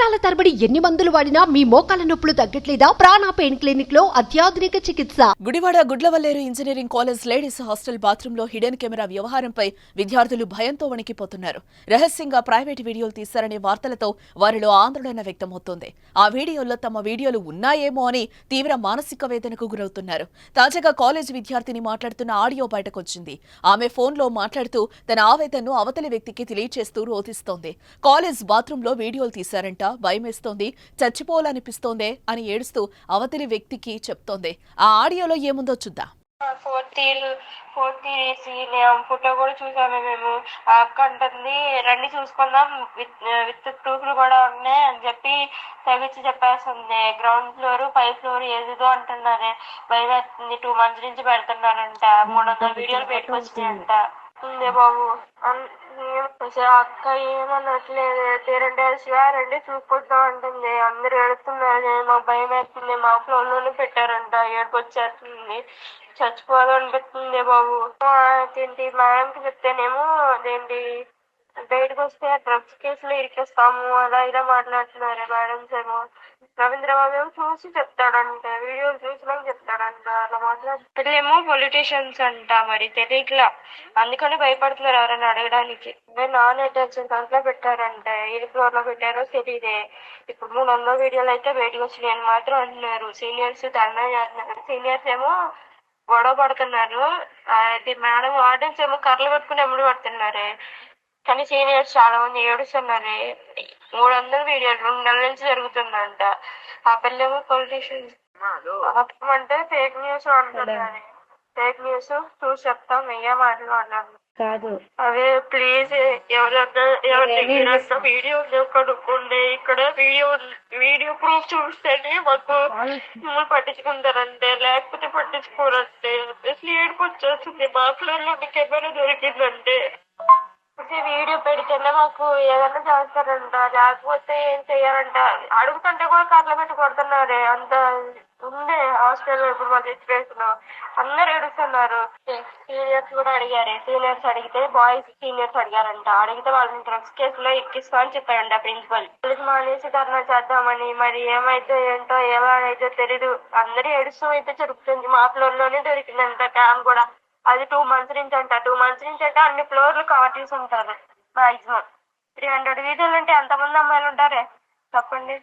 సంవత్సరాల తరబడి ఎన్ని మందులు వాడినా మీ మోకాల నొప్పులు తగ్గట్లేదా? ప్రాణ పెయిన్ క్లినిక్ లో అత్యాధునిక చికిత్స. Gudivada Gudlavalleru engineering college ladies hostel బాత్రూంలో హిడెన్ కెమెరా వ్యవహారంపై విద్యార్థులు భయంతో వణికిపోతున్నారు. రహస్యంగా ప్రైవేట్ వీడియోలు తీశారనే వార్తలతో వారిలో ఆందోళన వ్యక్తమవుతోంది. ఆ వీడియోల్లో తమ వీడియోలు ఉన్నాయేమో అని తీవ్ర మానసిక వేదనకు గురవుతున్నారు. తాజాగా కాలేజ్ విద్యార్థిని మాట్లాడుతున్న ఆడియో బయటకొచ్చింది. ఆమె ఫోన్లో మాట్లాడుతూ తన ఆవేదనను అవతలి వ్యక్తికి తెలియచేస్తూ రోధిస్తోంది. కాలేజ్ బాత్రూంలో వీడియోలు తీశారంట, భయమేస్తోంది, చచ్చిపోవాలనిపిస్తోందే అని ఏడుస్తూ అవతలి వ్యక్తికి చెప్తోంది. ఆ ఆడియోలో ఏముందో చూద్దాం. ఫోర్త్ ఇయర్ ఫోటో కూడా చూసాము మేము. ఆ అక్క అంటుంది రండి చూసుకుందాం, విత్ ప్రూఫ్లు కూడా ఉన్నాయి అని చెప్పి తెగించి చెప్పేస్తుంది. గ్రౌండ్ ఫ్లోర్ 5th ఫ్లోర్ ఏదో అంటున్నారే, భయం వేస్తుంది. 2 months నుంచి పెడుతున్నారంట, 300 వీడియోలు పెట్టుకొచ్చినాయంట. ఉంది బాబు అక్క ఏమన్నట్లేదు. రండి చూసుకుంటాం అంటుంది. అందరు ఏడుతున్నారు, మాకు భయం వేస్తుంది. మా ఫ్లోర్ లోనే పెట్టారంట, ఏడుపు వచ్చేస్తుంది, చచ్చిపోదాం అనిపిస్తుంది బాబు. అదేంటి మేడంకి చెప్తేనేమో అదేంటి బయటకు వస్తే డ్రగ్స్ కేసులో ఇరికేస్తాము అలా ఇలా మాట్లాడుతున్నారు మేడమ్స్ ఏమో. రవీంద్రబాబు ఏమో చూసి చెప్తాడంట, వీడియోలు చూసినాక చెప్తాడంట, అలా మాట్లాడుతులేమో. పొలిటీషియన్స్ అంట, మరి తెలియట్లా, అందుకని భయపడుతున్నారు ఎవరైనా అడగడానికి. నాన్ అటెన్షన్ దాంట్లో పెట్టారంట, ఏ ఫ్లోర్ లో పెట్టారో తెలియదే. ఇప్పుడు 300 వీడియోలు అయితే బయటకు వచ్చినాయి అని మాత్రం అంటున్నారు. సీనియర్స్ ధర్నా చేస్తున్నారు. సీనియర్స్ ఏమో గొడవ పడుతున్నారు. అది మేడం వార్డెన్స్ ఏమో కర్రలు పట్టుకుని ఎమ్మడి పడుతున్నారే, కానీ సీనియర్స్ చాలా మంది ఏడుస్తున్నారే. 300 వీడియోలు 2 నెలల నుంచి జరుగుతుందంట. ఆ పిల్లేమో పొలిటీషియన్స్ అంటే ఫేక్ న్యూస్ అంటున్నారు. ఫేక్ న్యూస్ చూసి చెప్తాం, వెయ్య మాట్లాడినాను కాదు. అవే ప్లీజ్ ఎవరి వీడియో కనుక్కోండి. ఇక్కడ వీడియో ప్రూఫ్ చూస్తేనే మాకు మిమ్మల్ని పట్టించుకుంటారంటే, లేకపోతే పట్టించుకోరంటే. అసలు ఏడుపు వచ్చేస్తుంది. మా ఫ్లోర్ లో కెమెరా దొరికిందంటే వీడియో పెడితేనే మాకు ఏదైనా చేస్తారంట, లేకపోతే ఏం చెయ్యాలంట. అడుగుతుంటే కూడా కర్రలు పెట్టి కొడుతున్నారే, అంత ఉండే హాస్టల్లో. ఇప్పుడు మా సిచ్యువేషన్ అందరు ఏడుస్తున్నారు. సీనియర్స్ కూడా అడిగారు. సీనియర్స్ అడిగితే బాయ్స్ సీనియర్స్ అడిగారంట. అడిగితే వాళ్ళని డ్రగ్స్ కేసులో ఎక్కిస్తా అని చెప్పారంట ప్రిన్సిపల్. మానేసి ధర్నా చేద్దామని. మరి ఏమైతే ఏంటో ఏమైతే తెలీదు. అందరూ ఏడుస్తూ అయితే జరుగుతుంది. మా ఫ్లోర్ లోనే దొరికిందంట క్యామ్ కూడా. అది 2 months నుంచి అంట. 2 months నుంచి అంటే అన్ని ఫ్లోర్లు కవర్ చేసి ఉంటారు. మాక్సిమం 300 వీధులు అంటే ఎంతమంది అమ్మాయిలు ఉంటారే చెప్పండి.